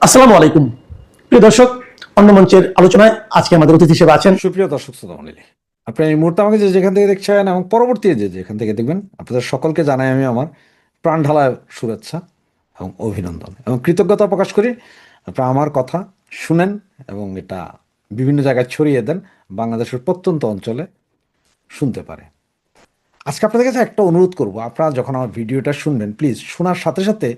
আসসালামু আলাইকুম প্রিয় দর্শক। অন্য মঞ্চের আলোচনায় আজকে আমাদের অতিথি হিসেবে আছেন সুপ্রিয় দর্শক শ্রোতা মণ্ডলী, আপনি এই মুহূর্তে আমাকে যেখান থেকে দেখছেন এবং পরবর্তী যেখান থেকে দেখবেন, আপনাদের সকলকে জানাই আমি আমার প্রাণ ঢালা শুভেচ্ছা এবং অভিনন্দন এবং কৃতজ্ঞতা প্রকাশ করি। আপনারা আমার কথা শুনেন এবং এটা বিভিন্ন জায়গায় ছড়িয়ে দেন, বাংলাদেশের প্রত্যন্ত অঞ্চলে শুনতে পারে। আজকে আপনাদের কাছে একটা অনুরোধ করব, আপনারা যখন আমার ভিডিওটা শুনবেন প্লিজ শোনার সাথে সাথে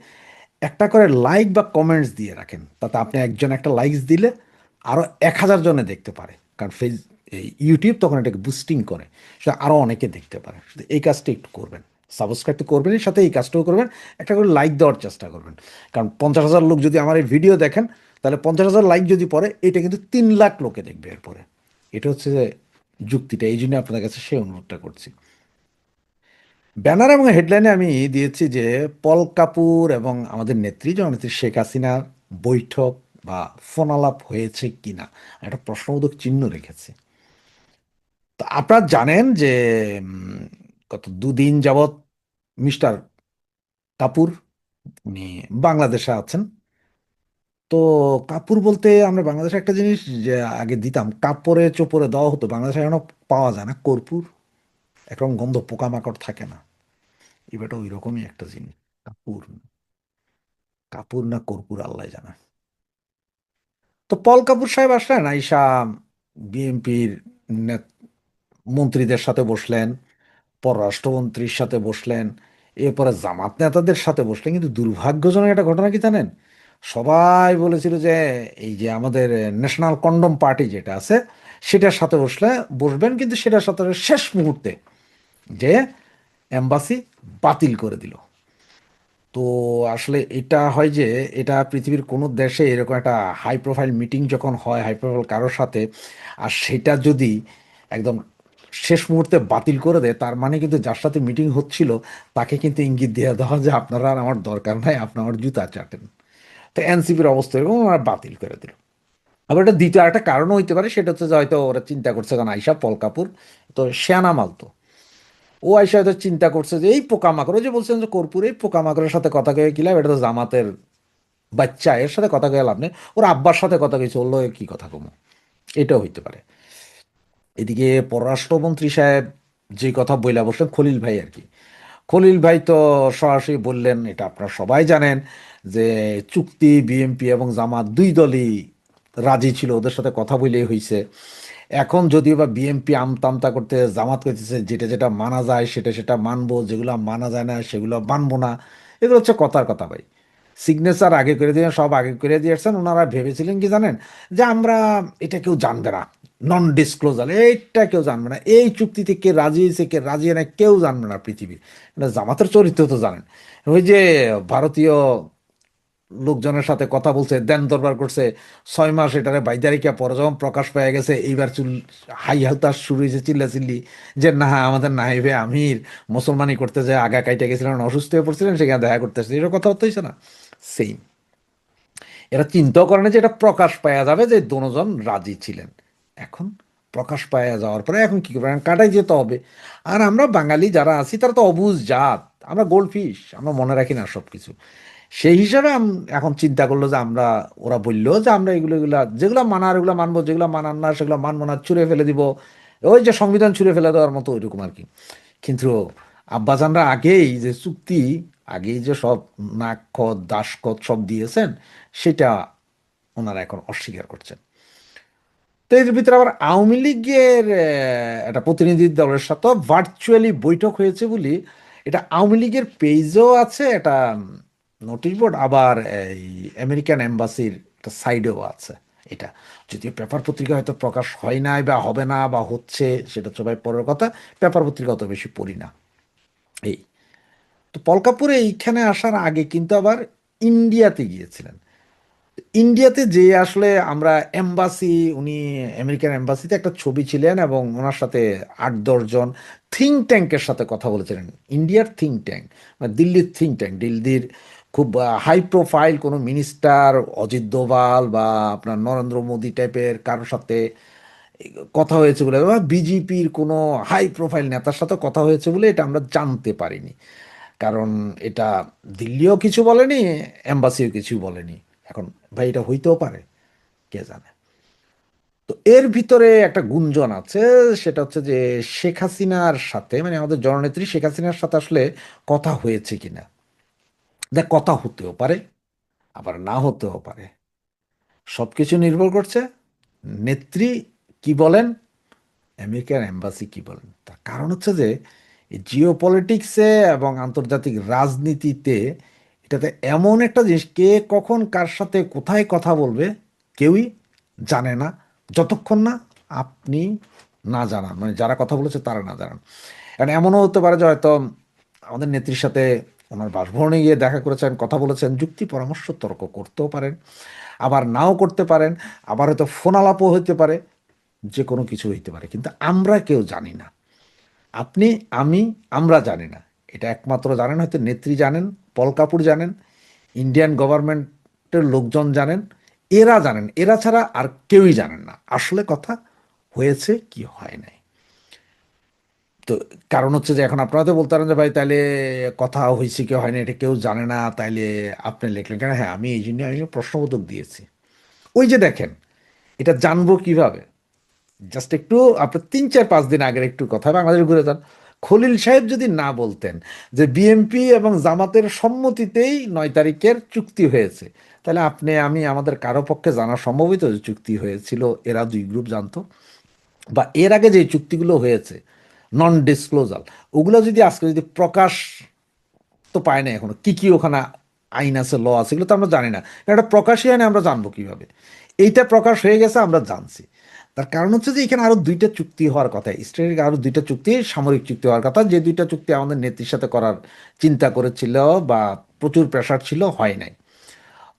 একটা করে লাইক বা কমেন্টস দিয়ে রাখেন। তাতে আপনি একজন একটা লাইকস দিলে আরও 1,000 জনে দেখতে পারে, কারণ এই ইউটিউব তখন এটাকে বুস্টিং করে, সেটা আরও অনেকে দেখতে পারে। শুধু এই কাজটা একটু করবেন, সাবস্ক্রাইব তো করবেনই, সাথে এই কাজটাও করবেন, একটা করে লাইক দেওয়ার চেষ্টা করবেন। কারণ 50,000 লোক যদি আমার এই ভিডিও দেখেন, তাহলে 50,000 লাইক যদি পড়ে, এটা কিন্তু 3 লাখ লোকে দেখবে এরপরে। এটা হচ্ছে যে যুক্তিটা, এই জন্য আপনাদের কাছে সেই অনুরোধটা করছি। ব্যানার এবং হেডলাইনে আমি দিয়েছি যে পল কাপুর এবং আমাদের নেত্রী জননেত্রী শেখ হাসিনার বৈঠক বা ফোনালাপ হয়েছে কিনা, একটা প্রশ্নবোধক চিহ্ন রেখেছি। তো আপনারা জানেন যে উম, গত দুদিন যাবৎ মিস্টার কাপুর উনি বাংলাদেশে আছেন। তো কাপুর বলতে আমরা বাংলাদেশে একটা জিনিস যে আগে দিতাম, কাপড়ে চোপড়ে দেওয়া হতো, বাংলাদেশে এখনো পাওয়া যায় না, কর্পূর। একরকম গন্ধ, পোকামাকড় থাকে না, এবারটা ওই রকমই একটা জিনিস। কাপুর, কাপুর না কর্পূর আল্লাহ জানে। তো পল কাপুর সাহেব আসলেন, আইসা বিএনপির মন্ত্রীদের সাথে বসলেন, পররাষ্ট্রমন্ত্রীর সাথে বসলেন, এরপরে জামাত নেতাদের সাথে বসলেন। কিন্তু দুর্ভাগ্যজনক একটা ঘটনা কি জানেন? সবাই বলেছিল যে এই যে আমাদের ন্যাশনাল কন্ডম পার্টি যেটা আছে সেটার সাথে বসবেন, কিন্তু সেটার সাথে শেষ মুহূর্তে যে এম্বাসি বাতিল করে দিল। তো আসলে এটা হয় যে এটা পৃথিবীর কোনো দেশে এরকম একটা হাই প্রোফাইল মিটিং যখন হয়, হাই প্রোফাইল কারোর সাথে, আর সেটা যদি একদম শেষ মুহূর্তে বাতিল করে দেয়, তার মানে কিন্তু যার সাথে মিটিং হচ্ছিল তাকে কিন্তু ইঙ্গিত দিয়ে দেওয়া যে আপনারা আর আমার দরকার নাই, আপনি আমার জুতা চাটেন। তো এনসিপির অবস্থা এরকম, ওরা বাতিল করে দিল। আবার এটা দ্বিতীয় একটা কারণও হইতে পারে, সেটা হচ্ছে যে হয়তো ওরা চিন্তা করছে, কারণ আইসা পল কাপুর তো শ্যানা মাল, তো ও আইসা হয়তো চিন্তা করছে যে এই পোকামাকড়, ওই যে বলছেন যে কর্পূর, এই পোকামাকড়ের সাথে কথা কয়ে কিলাম, এটা তো জামাতের বাচ্চা, এর সাথে কথা কয়ে লাভ নেই, ওর আব্বার সাথে কথা কইছে, ওর লগে কি কথা কমো। এটাও হইতে পারে। এদিকে পররাষ্ট্রমন্ত্রী সাহেব যে কথা বইলা বসলেন, খলিল ভাই আর কি, খলিল ভাই তো সরাসরি বললেন, এটা আপনারা সবাই জানেন যে চুক্তি বিএনপি এবং জামাত দুই দলই রাজি ছিল, ওদের সাথে কথা বলেই হয়েছে। এখন যদিও বা বিএনপি আমতামতা করতে, জামাত করতেছে যেটা যেটা মানা যায় সেটা সেটা মানবো, যেগুলো মানা যায় না সেগুলো মানবো না। এগুলো হচ্ছে কথার কথা ভাই। সিগনেচার আগে করে দিয়ে, সব আগে করে দিয়েছেন। ওনারা ভেবেছিলেন কি জানেন, যে আমরা এটা কেউ জানবে না, নন ডিসক্লোজার, এইটা কেউ জানবে না, এই চুক্তিতে কে রাজি হয়েছে কে রাজি হয় না কেউ জানবে না পৃথিবী। জামাতের চরিত্র তো জানেন, ওই যে ভারতীয় লোকজনের সাথে কথা বলছে, দেন দরবার করছে 6 মাস, এটারে বাইদারিকা, পরে যখন প্রকাশ পেয়ে গেছে এইবার হাই হালতাস শুরু হয়েছে, চিল্লাচিল্লি, যে না আমাদের নাইবে আমির মুসলমানি করতে যায় আগা কাইটে গেছিলেন, অসুস্থ হয়ে পড়ছিলেন, সেখানে দেখা করতে আসছে, এরকম কথা হচ্ছে না। সেম, এরা চিন্তাও করে না যে এটা প্রকাশ পাওয়া যাবে যে দুজন রাজি ছিলেন। এখন প্রকাশ পাওয়া যাওয়ার পরে এখন কি করবেন, কাটাই যেতে হবে। আর আমরা বাঙালি যারা আছি তারা তো অবুঝ জাত, আমরা গোল্ড ফিশ, আমরা মনে রাখি না সব কিছু। সেই হিসাবে এখন চিন্তা করলো যে আমরা, ওরা বললো যে আমরা এগুলা যেগুলো মানার এগুলো মানবো, যেগুলো মানার না সেগুলো মানবো না, ছুঁড়ে ফেলে দিব। ওই যে সংবিধান ছুঁড়ে ফেলে দেওয়ার মতো ওইরকম আর কি। কিন্তু আব্বাজানরা আগেই যে চুক্তি, আগেই যে সব নাকখত দাসখত সব দিয়েছেন, সেটা ওনারা এখন অস্বীকার করছেন। তো এর ভিতরে আবার আওয়ামী লীগের একটা প্রতিনিধি দলের সাথে ভার্চুয়ালি বৈঠক হয়েছে বলি, এটা আওয়ামী লীগের পেজও আছে একটা নোটিশ বোর্ড, আবার এই আমেরিকান এম্বাসির একটা সাইডেও আছে। এটা যদিও পেপার পত্রিকা হয়তো প্রকাশ হয় নাই বা হবে না বা হচ্ছে, সেটা সবাই পরের কথা, পেপার পত্রিকা অত বেশি পড়ি না। এই তো পলকাপুরে এইখানে আসার আগে কিন্তু আবার ইন্ডিয়াতে গিয়েছিলেন। ইন্ডিয়াতে যে আসলে আমরা এম্বাসি, উনি আমেরিকান এম্বাসিতে একটা ছবি ছিলেন এবং ওনার সাথে 8-10 জন থিঙ্ক ট্যাঙ্কের সাথে কথা বলেছিলেন। ইন্ডিয়ার থিঙ্ক ট্যাঙ্ক মানে দিল্লির থিঙ্ক ট্যাঙ্ক, দিল্লির খুব হাই প্রোফাইল কোনো মিনিস্টার, অজিত দোভাল বা আপনার নরেন্দ্র মোদী টাইপের কারোর সাথে কথা হয়েছে বলে, বা বিজেপির কোনো হাই প্রোফাইল নেতার সাথে কথা হয়েছে বলে এটা আমরা জানতে পারিনি। কারণ এটা দিল্লিও কিছু বলেনি, এম্বাসিও কিছু বলেনি। এখন ভাই এটা হইতেও পারে, কে জানে। তো এর ভিতরে একটা গুঞ্জন আছে, সেটা হচ্ছে যে শেখ হাসিনার সাথে, মানে আমাদের জননেত্রী শেখ হাসিনার সাথে আসলে কথা হয়েছে কিনা। দেখ, কথা হতেও পারে, আবার না হতেও পারে, সবকিছু নির্ভর করছে নেত্রী কি বলেন, আমেরিকার এম্বাসি কি বলেন। তার কারণ হচ্ছে যে জিও পলিটিক্সে এবং আন্তর্জাতিক রাজনীতিতে এটাতে এমন একটা জিনিস, কে কখন কার সাথে কোথায় কথা বলবে কেউই জানে না, যতক্ষণ না আপনি না জানান, মানে যারা কথা বলেছে তারা না জানান। কারণ এমনও হতে পারে যে হয়তো আমাদের নেত্রীর সাথে ওনার বাসভবনে গিয়ে দেখা করেছেন, কথা বলেছেন, যুক্তি পরামর্শ তর্ক করতেও পারেন, আবার নাও করতে পারেন, আবার হয়তো ফোন আলাপও হইতে পারে, যে কোনো কিছু হইতে পারে, কিন্তু আমরা কেউ জানি না। আপনি, আমি, আমরা জানি না। এটা একমাত্র জানেন হয়তো নেত্রী জানেন, পল কাপুর জানেন, ইন্ডিয়ান গভর্নমেন্টের লোকজন জানেন, এরা জানেন, এরা ছাড়া আর কেউই জানেন না আসলে কথা হয়েছে কি হয় নাই। তো কারণ হচ্ছে যে এখন আপনারা তো বলতে পারেন যে ভাই তাইলে কথা হয়েছে কি হয় না এটা কেউ জানে না, তাইলে আপনি লিখলেন কেন? হ্যাঁ, আমি এই জন্য আমি প্রশ্নবোধক দিয়েছি। ওই যে দেখেন, এটা জানবো কিভাবে? জাস্ট একটু আপনার 3-4-5 দিন আগের একটু কথা, বাংলাদেশ ঘুরে যান। খলিল সাহেব যদি না বলতেন যে বিএনপি এবং জামাতের সম্মতিতেই 9 তারিখের চুক্তি হয়েছে, তাহলে আপনি, আমি, আমাদের কারো পক্ষে জানা সম্ভবই তো যে চুক্তি হয়েছিল, এরা দুই গ্রুপ জানতো। বা এর আগে যে চুক্তিগুলো হয়েছে নন ডিসক্লোজাল, ওগুলো যদি আজকে যদি প্রকাশ তো পায় না, এখনো কি কি ওখানে আইন আছে, ল আছে, এগুলো তো আমরা জানি না। এটা প্রকাশই হয় না, আমরা জানবো কিভাবে? এইটা প্রকাশ হয়ে গেছে, আমরা জানছি। তার কারণ হচ্ছে যে এখানে আরো 2টা চুক্তি হওয়ার কথা, স্ট্র্যাটেজিক আরো 2টা চুক্তি, সামরিক চুক্তি হওয়ার কথা, যে 2টা চুক্তি আমাদের নেত্রীর সাথে করার চিন্তা করেছিল বা প্রচুর প্রেশার ছিল, হয় নাই।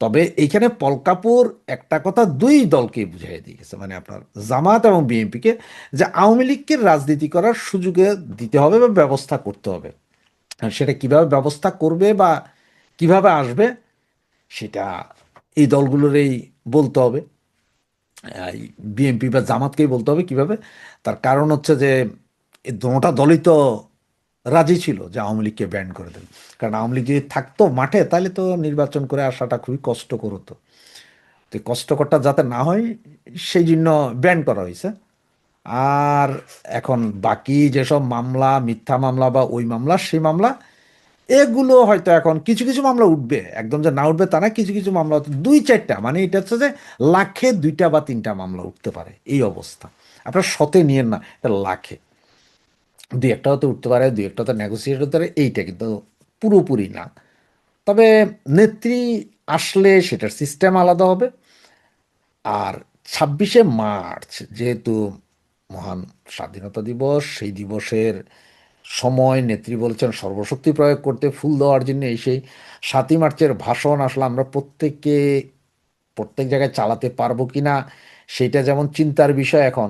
তবে এইখানে পল কাপুর একটা কথা দুই দলকে বুঝিয়ে দিয়ে গেছে, মানে আপনার জামাত এবং বিএনপিকে, যে আওয়ামী লীগকে রাজনীতি করার সুযোগে দিতে হবে বা ব্যবস্থা করতে হবে। আর সেটা কিভাবে ব্যবস্থা করবে বা কিভাবে আসবে, সেটা এই দলগুলোরই বলতে হবে, বিএনপি বা জামাতকেই বলতে হবে কিভাবে। তার কারণ হচ্ছে যে এই দোনোটা দলই তো রাজি ছিল যে আওয়ামী লীগকে ব্যান করে দেবে। কারণ আওয়ামী লীগ যদি থাকতো মাঠে, তাহলে তো নির্বাচন করে আসাটা খুবই কষ্টকর হতো। তো এই কষ্টকরটা যাতে না হয়, সেই জন্য ব্যান করা হয়েছে। আর এখন বাকি যেসব মামলা, মিথ্যা মামলা বা ওই মামলা সেই মামলা, এগুলো হয়তো এখন কিছু কিছু মামলা উঠবে, একদম যে না উঠবে তা না, কিছু কিছু মামলা হয়তো 2-4টা, মানে এটা হচ্ছে যে লাখে 2টা বা 3টা মামলা উঠতে পারে, এই অবস্থা। আপনার শতে নিয়েন না, এটা লাখে 2-1টা হতে উঠতে পারে, 2-1টা হতে নেগোসিয়েট হতে পারে, এইটা কিন্তু পুরোপুরি না। তবে নেত্রী আসলে সেটার সিস্টেম আলাদা হবে। আর 26শে মার্চ যেহেতু মহান স্বাধীনতা দিবস, সেই দিবসের সময় নেত্রী বলেছেন সর্বশক্তি প্রয়োগ করতে, ফুল দেওয়ার জন্য। সেই 7ই মার্চের ভাষণ আসলে আমরা প্রত্যেককে প্রত্যেক জায়গায় চালাতে পারবো কি না, সেটা যেমন চিন্তার বিষয় এখন।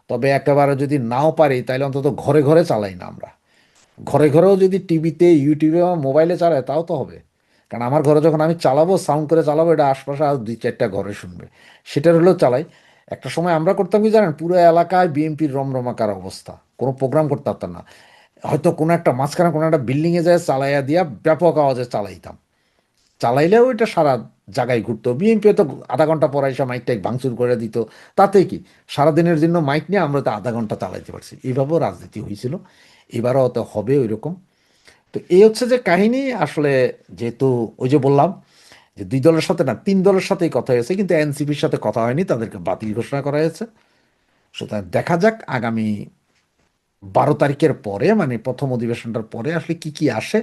তবে একেবারে যদি নাও পারি, তাহলে অন্তত ঘরে ঘরে চালাই না আমরা। ঘরে ঘরেও যদি টিভিতে, ইউটিউবে বা মোবাইলে চালায়, তাও তো হবে। কারণ আমার ঘরে যখন আমি চালাবো, সাউন্ড করে চালাবো, এটা আশপাশে আর 2-4টা ঘরে শুনবে, সেটার হলেও চালাই। একটা সময় আমরা করতাম কি জানেন, পুরো এলাকায় বিএনপির রমরমাকার অবস্থা, কোনো প্রোগ্রাম করতে পারতাম না। হয়তো কোনো একটা মাঝখানে কোনো একটা বিল্ডিংয়ে যায় চালাইয়া দিয়া ব্যাপক আওয়াজে চালাইতাম, চালাইলেও এটা সারা জায়গায় ঘুরতো। বিএনপি তো আধা ঘন্টা পরে এসে মাইক টাইক ভাঙচুর করে দিত, তাতে কি সারাদিনের জন্য মাইক নিয়ে আমরা তো আধা ঘন্টা চালাইতে পারছি। এইভাবেও রাজনীতি হয়েছিল, এবারও তো হবে ওই রকম। তো এই হচ্ছে যে কাহিনী আসলে। যেহেতু ওই যে বললাম যে 2 দলের সাথে না, 3 দলের সাথেই কথা হয়েছে, কিন্তু এনসিপির সাথে কথা হয়নি, তাদেরকে বাতিল ঘোষণা করা হয়েছে। সুতরাং দেখা যাক আগামী 12 তারিখের পরে, মানে প্রথম অধিবেশনটার পরে আসলে কি কি আসে,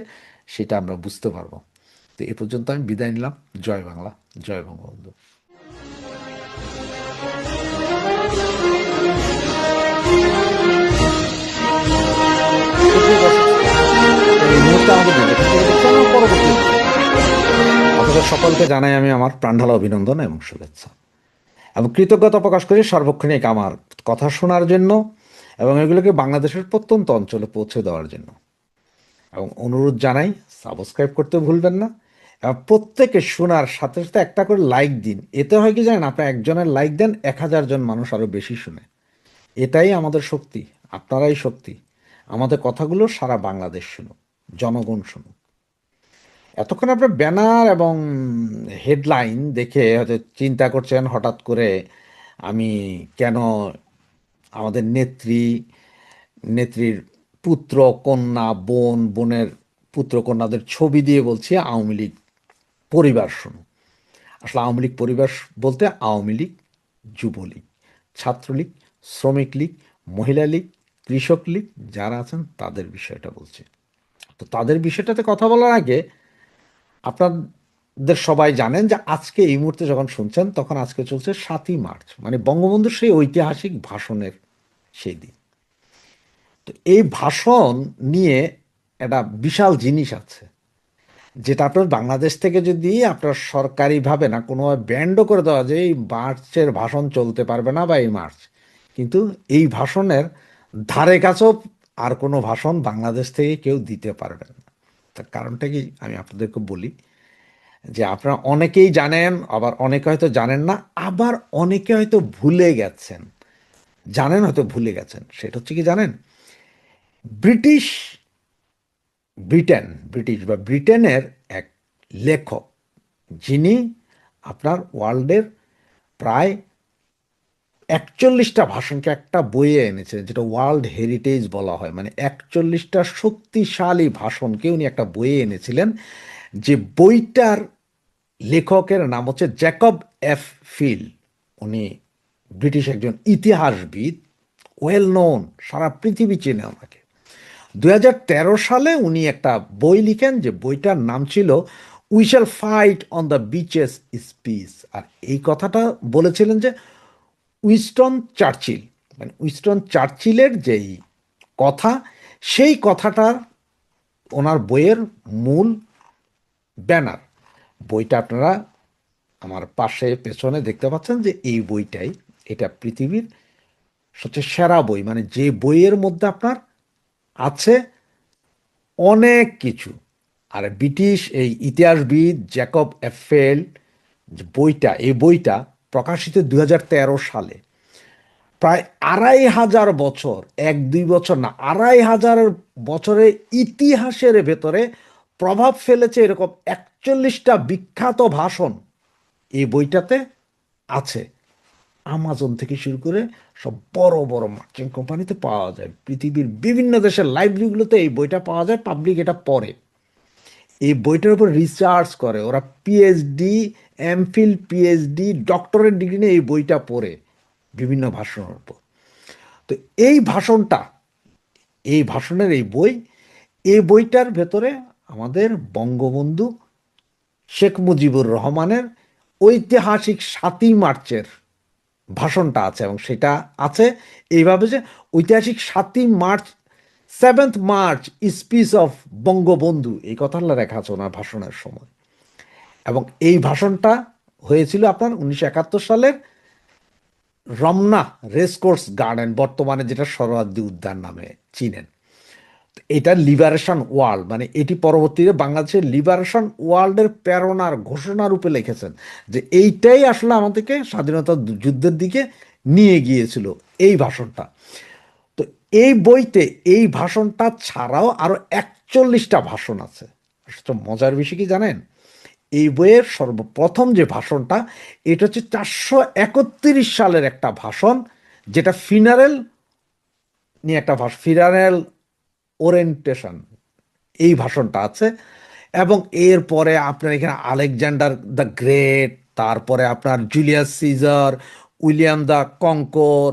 সেটা আমরা বুঝতে পারবো। তো এ পর্যন্ত আমি বিদায় নিলাম। জয় বাংলা, জয় বঙ্গবন্ধু। সুপ্রিয় দর্শক শ্রোতা, এই মুহূর্তে আমাদের ভিডিওটি করে দিচ্ছি, আমরা পরবর্তী ভিডিওতে দেখা হবে। আপনাদের সকলকে জানাই আমি আমার প্রাণঢালা অভিনন্দন এবং শুভেচ্ছা, এবং কৃতজ্ঞতা প্রকাশ করি সার্বক্ষণিক আমার কথা শোনার জন্য এবং এগুলোকে বাংলাদেশের প্রত্যন্ত অঞ্চলে পৌঁছে দেওয়ার জন্য। এবং অনুরোধ জানাই, সাবস্ক্রাইব করতে ভুলবেন না, এবং প্রত্যেকে শোনার সাথে সাথে একটা করে লাইক দিন। এতে হয় কি জানেন, আপনি একজনের লাইক দেন, 1000 জন মানুষ আরও বেশি শুনে। এটাই আমাদের শক্তি, আপনারাই শক্তি। আমাদের কথাগুলো সারা বাংলাদেশ শুনুক, জনগণ শুনুক। এতক্ষণ আপনার ব্যানার এবং হেডলাইন দেখে হয়তো চিন্তা করছেন হঠাৎ করে আমি কেন আমাদের নেত্রীর পুত্র কন্যা বোনের পুত্র কন্যাদের ছবি দিয়ে বলছি আওয়ামী লীগ পরিবার শুনুন। আসলে আওয়ামী লীগ পরিবার বলতে আওয়ামী লীগ, যুবলীগ, ছাত্রলীগ, শ্রমিক লীগ, মহিলা লীগ, কৃষক লীগ যারা আছেন তাদের বিষয়টা বলছি। তো তাদের বিষয়টাতে কথা বলার আগে আপনাদের সবাই জানেন যে আজকে এই মুহূর্তে যখন শুনছেন তখন আজকে চলছে 7ই মার্চ, মানে বঙ্গবন্ধুর সেই ঐতিহাসিক ভাষণের সেই দিন। তো এই ভাষণ নিয়ে একটা বিশাল জিনিস আছে, যেটা আপনার বাংলাদেশ থেকে যদি আপনার সরকারিভাবে না কোনোভাবে ব্যান্ডও করে দেওয়া যে এই মার্চের ভাষণ চলতে পারবে না বা এই মার্চ, কিন্তু এই ভাষণের ধারে কাছেও আর কোনো ভাষণ বাংলাদেশ থেকে কেউ দিতে পারবে না। তার কারণটা কি আমি আপনাদেরকে বলি, যে আপনারা অনেকেই জানেন, আবার অনেকে হয়তো জানেন না, আবার অনেকে হয়তো ভুলে গেছেন, জানেন হয়তো ভুলে গেছেন। সেটা হচ্ছে কি জানেন, ব্রিটিশ ব্রিটেনের এক লেখক, যিনি আপনার ওয়ার্ল্ডের প্রায় 41টা ভাষণকে একটা বইয়ে এনেছেন, যেটা ওয়ার্ল্ড হেরিটেজ বলা হয়, মানে 41টা শক্তিশালী ভাষণকে উনি একটা বইয়ে এনেছিলেন। যে বইটার লেখকের নাম হচ্ছে জ্যাকব এফ ফিল। উনি ব্রিটিশ একজন ইতিহাসবিদ, ওয়েল নোন, সারা পৃথিবী চেনে ওনাকে। 2013 সালে উনি একটা বই লিখেন, যে বইটার নাম ছিল we shall fight on the beaches is peace. আর এই কথাটা বলেছিলেন যে উইনস্টন চার্চিল, মানে উইনস্টন চার্চিলের যেই কথা, সেই কথাটার ওনার বইয়ের মূল ব্যানার। বইটা আপনারা আমার পাশে পেছনে দেখতে পাচ্ছেন যে এই বইটাই, এটা পৃথিবীর সবচেয়ে সেরা বই, মানে যে বইয়ের মধ্যে আপনার আছে অনেক কিছু। আর ব্রিটিশ এই ইতিহাসবিদ জ্যাকব এফেল যে বইটা, এই বইটা প্রকাশিত 2013 সালে। প্রায় 2500 বছর, 1-2 বছর না, 2500 বছরের ইতিহাসের ভেতরে প্রভাব ফেলেছে এরকম 41টা বিখ্যাত ভাষণ এই বইটাতে আছে। আমাজন থেকে শুরু করে সব বড় বড় মার্চেন্ট কোম্পানিতে পাওয়া যায়, পৃথিবীর বিভিন্ন দেশের লাইব্রেরিগুলোতে এই বইটা পাওয়া যায়, পাবলিক এটা পড়ে, এই বইটার উপর রিসার্চ করে, ওরা PhD, MPhil, PhD, doctorate degree নিয়ে এই বইটা পড়ে বিভিন্ন ভাষণের উপর। তো এই ভাষণটা, এই ভাষণের এই বই, এই বইটার ভেতরে আমাদের বঙ্গবন্ধু শেখ মুজিবুর রহমানের ঐতিহাসিক 7ই মার্চের ভাষণটা আছে। এবং সেটা আছে এইভাবে যে ঐতিহাসিক 7ই March, 7th March speech of Bangabandhu, এই কথাটা লেখা আছে ওনার ভাষণের সময়। এবং এই ভাষণটা হয়েছিল আপনার 1971 সালের রমনা রেসকোর্স গার্ডেন, বর্তমানে যেটা সরোয়ার্দী উদ্যান নামে চিনেন। এটা লিবারেশন ওয়ার্ল্ড, মানে এটি পরবর্তীতে বাংলাদেশের লিবারেশন ওয়ার্ল্ডের প্রেরণার ঘোষণা রূপে লিখেছেন, যে এইটাই আসলে আমাদেরকে স্বাধীনতা যুদ্ধের দিকে নিয়ে গিয়েছিল এই ভাষণটা। তো এই বইতে এই ভাষণটা ছাড়াও আরো 41টা ভাষণ আছে। মজার বিষয় কি জানেন, এই বইয়ের সর্বপ্রথম যে ভাষণটা, এটা হচ্ছে 431 সালের একটা ভাষণ, যেটা ফিনারেল নিয়ে একটা ভাষণ, ফিনারেল ওরিয়েন্টেশন, এই ভাষণটা আছে। এবং এরপরে আপনার এখানে আলেকজান্ডার দ্য গ্রেট, তারপরে আপনার Julius Caesar, William the Conqueror,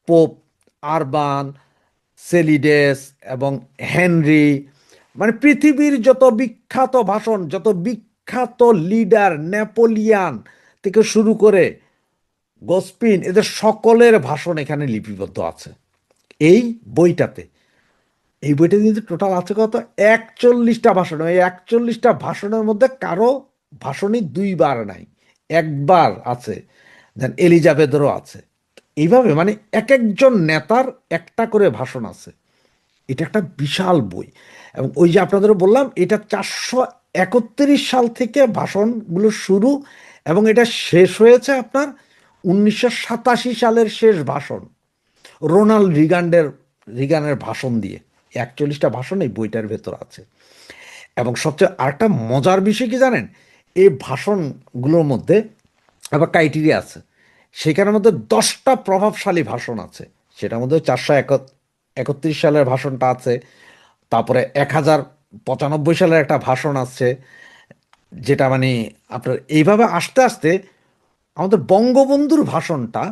Pope Urban, সেলিডেস এবং হেনরি, মানে পৃথিবীর যত বিখ্যাত ভাষণ, যত বিখ্যাত লিডার, নেপোলিয়ান থেকে শুরু করে গোসপিন, এদের সকলের ভাষণ এখানে লিপিবদ্ধ আছে এই বইটাতে। এই বইটা কিন্তু টোটাল আছে কত, 41টা ভাষণ। এই 41টা ভাষণের মধ্যে কারো ভাষণই দুইবার নাই, একবার আছে। দেন এলিজাবেথেরও আছে। এইভাবে মানে এক একজন নেতার একটা করে ভাষণ আছে। এটা একটা বিশাল বই। এবং ওই যে আপনাদের বললাম, এটা 431 সাল থেকে ভাষণগুলো শুরু, এবং এটা শেষ হয়েছে আপনার 1987 সালের শেষ ভাষণ, রিগানের ভাষণ দিয়ে। 41টা ভাষণ এই বইটার ভেতর আছে। এবং সবচেয়ে আরেকটা মজার বিষয় কি জানেন, এই ভাষণগুলোর মধ্যে আবার ক্রাইটেরিয়া আছে। সেখানের মধ্যে 10টা প্রভাবশালী ভাষণ আছে। সেটার মধ্যে 431 সালের ভাষণটা আছে, তারপরে 1095 সালের একটা ভাষণ আছে, যেটা মানে আপনার এইভাবে আস্তে আস্তে আমাদের বঙ্গবন্ধুর ভাষণটা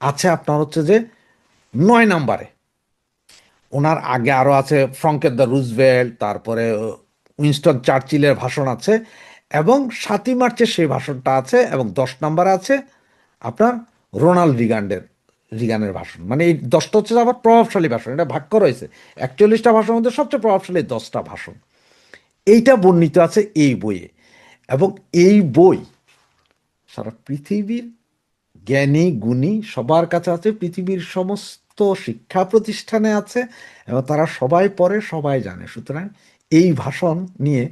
আছে আপনার হচ্ছে যে 9 নম্বরে। ওনার আগে আরো আছে ফ্রাঙ্কের দ্য রুজভেল্ট, তারপরে উইনস্টন চার্চিলের ভাষণ আছে, এবং 7ই মার্চের সেই ভাষণটা আছে, এবং 10 নম্বরে আছে আপনার রোনাল্ড রিগানের ভাষণ। মানে এই 10টা হচ্ছে আবার প্রভাবশালী ভাষণ, এটা ভাগ করা হয়েছে 41টা ভাষণের মধ্যে সবচেয়ে প্রভাবশালী 10টা ভাষণ। এইটা বর্ণিত আছে এই বইয়ে, এবং এই বই সারা পৃথিবীর জ্ঞানী গুণী সবার কাছে আছে, পৃথিবীর সমস্ত শিক্ষা প্রতিষ্ঠানে আছে, এবং তারা সবাই পড়ে, সবাই জানে। সুতরাং এই ভাষণ নিয়ে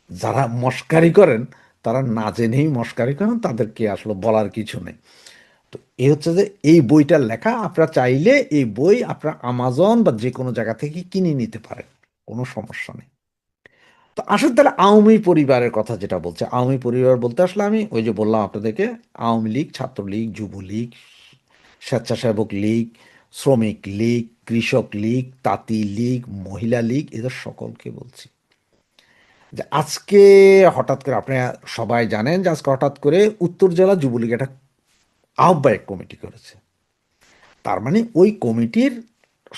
যারা মশকারি করেন, তারা না জেনেই মশকারি করেন, তাদেরকে আসলে বলার কিছু নেই। তো এই হচ্ছে যে এই বইটার লেখা, আপনারা চাইলে এই বই আপনারা আমাজন বা যে কোনো জায়গা থেকে কিনে নিতে পারেন, কোনো সমস্যা নেই। তো আসলে তাহলে আওয়ামী পরিবারের কথা যেটা বলছে, আওয়ামী পরিবার বলতে আসলে আমি ওই যে বললাম আপনাদেরকে, আওয়ামী লীগ, ছাত্রলীগ, যুবলীগ, স্বেচ্ছাসেবক লীগ, শ্রমিক লীগ, কৃষক লীগ, তাঁতি লীগ, মহিলা লীগ, এদের সকলকে বলছি। যে আজকে হঠাৎ করে আপনি সবাই জানেন যে আজকে হঠাৎ করে উত্তর জেলা যুবলীগ একটা আহ্বায়ক কমিটি করেছে। তার মানে ওই কমিটির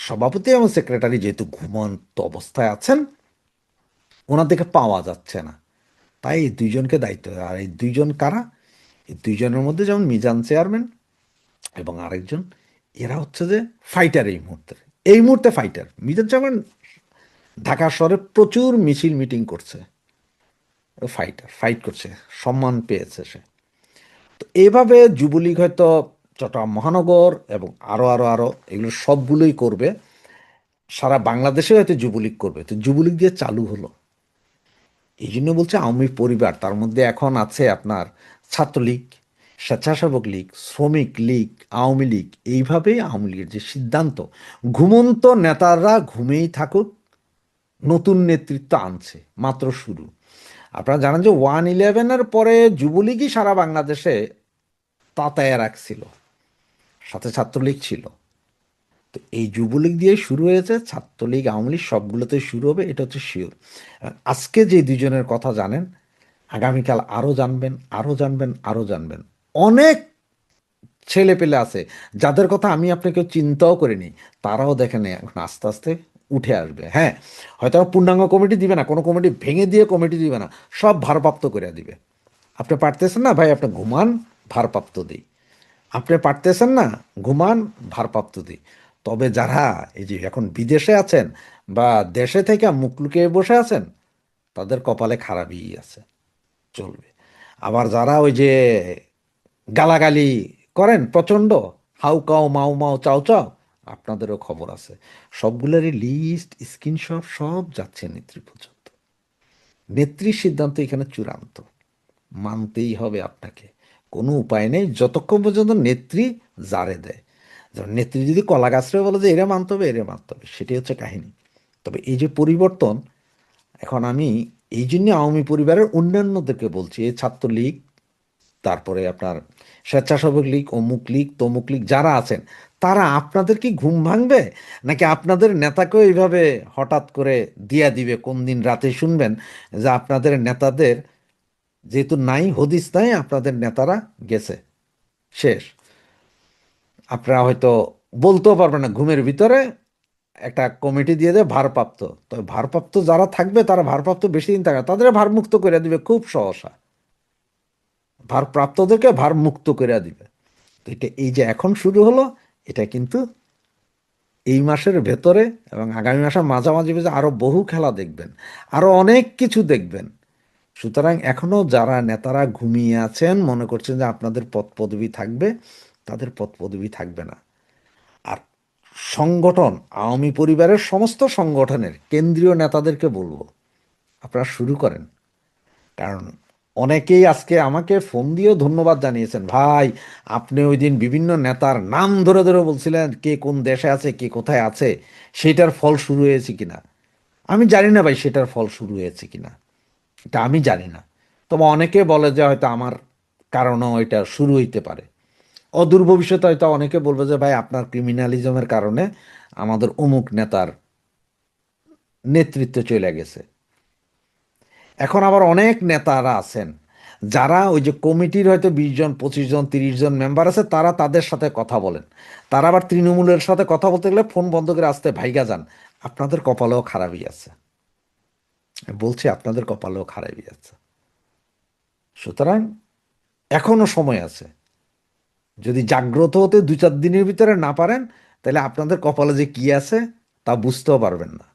সভাপতি এবং সেক্রেটারি যেহেতু ঘুমন্ত অবস্থায় আছেন, ওনাদেরকে পাওয়া যাচ্ছে না, তাই এই দুইজনকে দায়িত্ব দেয়। আর এই দুইজন কারা? এই দুইজনের মধ্যে যেমন মিজান চেয়ারম্যান এবং আরেকজন, এরা হচ্ছে যে ফাইটার এই মুহূর্তে ফাইটার। মিজান চেয়ারম্যান ঢাকা শহরে প্রচুর মিছিল মিটিং করছে, ফাইটার, ফাইট করছে, সম্মান পেয়েছে সে। তো এইভাবে যুবলীগ হয়তো চট্টগ্রাম মহানগর এবং আরো আরো আরো এগুলো সবগুলোই করবে, সারা বাংলাদেশে হয়তো যুবলীগ করবে। তো যুবলীগ দিয়ে চালু হলো, এই জন্য বলছে আওয়ামী পরিবার। তার মধ্যে এখন আছে আপনার ছাত্রলীগ, স্বেচ্ছাসেবক লীগ, শ্রমিক লীগ, আওয়ামী লীগ। এইভাবেই আওয়ামী লীগের যে সিদ্ধান্ত, ঘুমন্ত নেতারা ঘুমেই থাকুক, নতুন নেতৃত্ব আনছে, মাত্র শুরু। আপনারা জানেন যে 1/11-এর পরে যুবলীগই সারা বাংলাদেশে তাতায়া রাখছিল, সাথে ছাত্রলীগ ছিল। তো এই যুবলীগ দিয়ে শুরু হয়েছে, ছাত্রলীগ, আওয়ামী লীগ সবগুলোতে শুরু হবে, এটা হচ্ছে শিওর। আজকে যে দুজনের কথা জানেন, আগামীকাল আরও জানবেন, আরও জানবেন, আরও জানবেন। অনেক ছেলে পেলে আছে যাদের কথা আমি আপনাকে চিন্তাও করিনি, তারাও দেখেন এখন আস্তে আস্তে উঠে আসবে। হ্যাঁ, হয়তো পূর্ণাঙ্গ কমিটি দিবে না, কোনো কমিটি ভেঙে দিয়ে কমিটি দিবে না, সব ভারপ্রাপ্ত করে দিবে। আপনি পারতেছেন না ভাই, আপনি ঘুমান, ভারপ্রাপ্ত দিই। আপনি পারতেছেন না, ঘুমান, ভারপ্রাপ্ত দিই। তবে যারা এই যে এখন বিদেশে আছেন বা দেশে থেকে মুখ লুকিয়ে বসে আছেন, তাদের কপালে খারাপই আছে, চলবে। আবার যারা ওই যে গালাগালি করেন প্রচণ্ড, হাউ কাউ মাউ মাউ চাও চাও, আপনাদেরও খবর আছে। সবগুলোরই লিস্ট, স্ক্রিনশট সব যাচ্ছে নেত্রী পর্যন্ত। নেত্রীর সিদ্ধান্ত এখানে চূড়ান্ত, মানতেই হবে আপনাকে, কোনো উপায় নেই যতক্ষণ পর্যন্ত নেত্রী জারে দেয়। যেমন নেত্রী যদি কলা গাছরে বলে যে এরা মানতে হবে, এরা মানতে হবে, সেটি হচ্ছে কাহিনী। তবে এই যে পরিবর্তন, এখন আমি এই জন্য আওয়ামী পরিবারের অন্যান্যদেরকে বলছি, এই ছাত্রলীগ, তারপরে আপনার স্বেচ্ছাসেবক লীগ, অমুক লীগ, তমুক লীগ যারা আছেন, তারা আপনাদের কি ঘুম ভাঙবে, নাকি আপনাদের নেতাকেও এইভাবে হঠাৎ করে দিয়া দিবে? কোন দিন রাতে শুনবেন যে আপনাদের নেতাদের যেহেতু নাই, হদিস নাই, আপনাদের নেতারা গেছে, শেষ। আপনারা হয়তো বলতেও পারবেন না, ঘুমের ভিতরে একটা কমিটি দিয়ে দেয় ভারপ্রাপ্ত। তবে ভারপ্রাপ্ত যারা থাকবে, তারা ভারপ্রাপ্ত বেশি দিন থাকবে, তাদের ভারমুক্ত করে দিবে খুব সহসা, ভারপ্রাপ্তদেরকে ভারমুক্ত করে দিবে। তো এটা এই যে এখন শুরু হলো, এটা কিন্তু এই মাসের ভেতরে এবং আগামী মাসের মাঝামাঝি আরো বহু খেলা দেখবেন, আরো অনেক কিছু দেখবেন। সুতরাং এখনো যারা নেতারা ঘুমিয়ে আছেন, মনে করছেন যে আপনাদের পদ পদবি থাকবে, তাদের পদ পদবি থাকবে না। আর সংগঠন, আওয়ামী পরিবারের সমস্ত সংগঠনের কেন্দ্রীয় নেতাদেরকে বলবো, আপনারা শুরু করেন। কারণ অনেকেই আজকে আমাকে ফোন দিয়েও ধন্যবাদ জানিয়েছেন, ভাই আপনি ওই দিন বিভিন্ন নেতার নাম ধরে ধরে বলছিলেন কে কোন দেশে আছে, কে কোথায় আছে, সেটার ফল শুরু হয়েছে কিনা। আমি জানি না ভাই সেটার ফল শুরু হয়েছে কিনা, এটা আমি জানি না। তবে অনেকে বলে যে হয়তো আমার কারণেও এটা শুরু হইতে পারে। অদূর ভবিষ্যতে হয়তো অনেকে বলবে যে ভাই আপনার ক্রিমিনালিজমের কারণে আমাদের অমুক নেতার নেতৃত্বে চলে গেছে। এখন আবার অনেক নেতারা আছেন যারা ওই যে কমিটির হয়তো 20 জন 25 জন 30 জন মেম্বার আছে, তারা তাদের সাথে কথা বলেন। তারা আবার তৃণমূলের সাথে কথা বলতে গেলে ফোন বন্ধ করে আসতে ভাইগা যান। আপনাদের কপালেও খারাপই আছে, বলছি আপনাদের কপালেও খারাপই আছে। সুতরাং এখনো সময় আছে। যদি জাগ্রত হতে 2-4 দিনের ভিতরে না পারেন, তাহলে আপনাদের কপালে যে কি আছে তা বুঝতেও পারবেন না।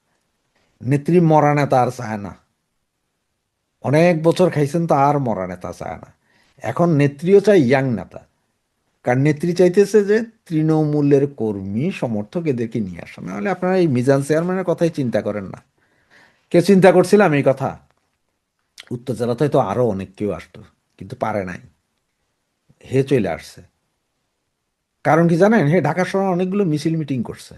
নেত্রী মরা নেতা আর চায় না, অনেক বছর খাইছেন তো আর মরা নেতা চায় না। এখন নেত্রীও চাই ইয়াং নেতা, কারণ নেত্রী চাইতেছে যে তৃণমূলের কর্মী সমর্থক এদেরকে নিয়ে আসা। নাহলে আপনারা এই মিজান চেয়ারম্যানের কথাই চিন্তা করেন না। কে চিন্তা করছিলাম এই কথা? উত্তর জেলাতে তো আরো অনেক কেউ আসতো, কিন্তু পারে নাই, হে চলে আসছে। কারণ কি জানেন, হে ঢাকা শহরে অনেকগুলো মিছিল মিটিং করছে,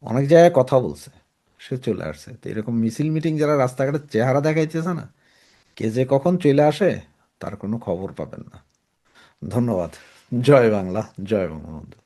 অনেক জায়গায় কথা বলছে, সে চলে আসছে। তো এরকম মিছিল মিটিং যারা রাস্তাঘাটে চেহারা দেখাইতেছে না, কে যে কখন চলে আসে তার কোনো খবর পাবেন না। ধন্যবাদ। জয় বাংলা, জয় বঙ্গবন্ধু।